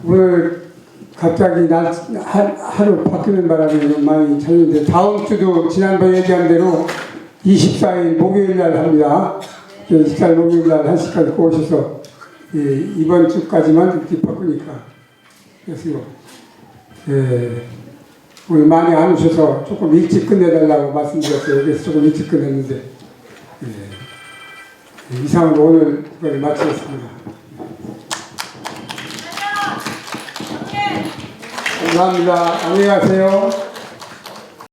오늘 갑자기 하루 바뀌는 바람에 좀 많이 찾는데 다음 주도 지난번 얘기한 대로 24일 목요일 날 합니다. 24일 목요일 날 1시까지 꼭 오셔서 이번 주까지만 이렇게 바꾸니까 그래서 오늘 많이 안 오셔서 조금 일찍 끝내달라고 말씀드렸어요. 그래서 조금 일찍 끝냈는데 이상으로 오늘 그걸 마치겠습니다. 감사합니다. 안녕히 가세요.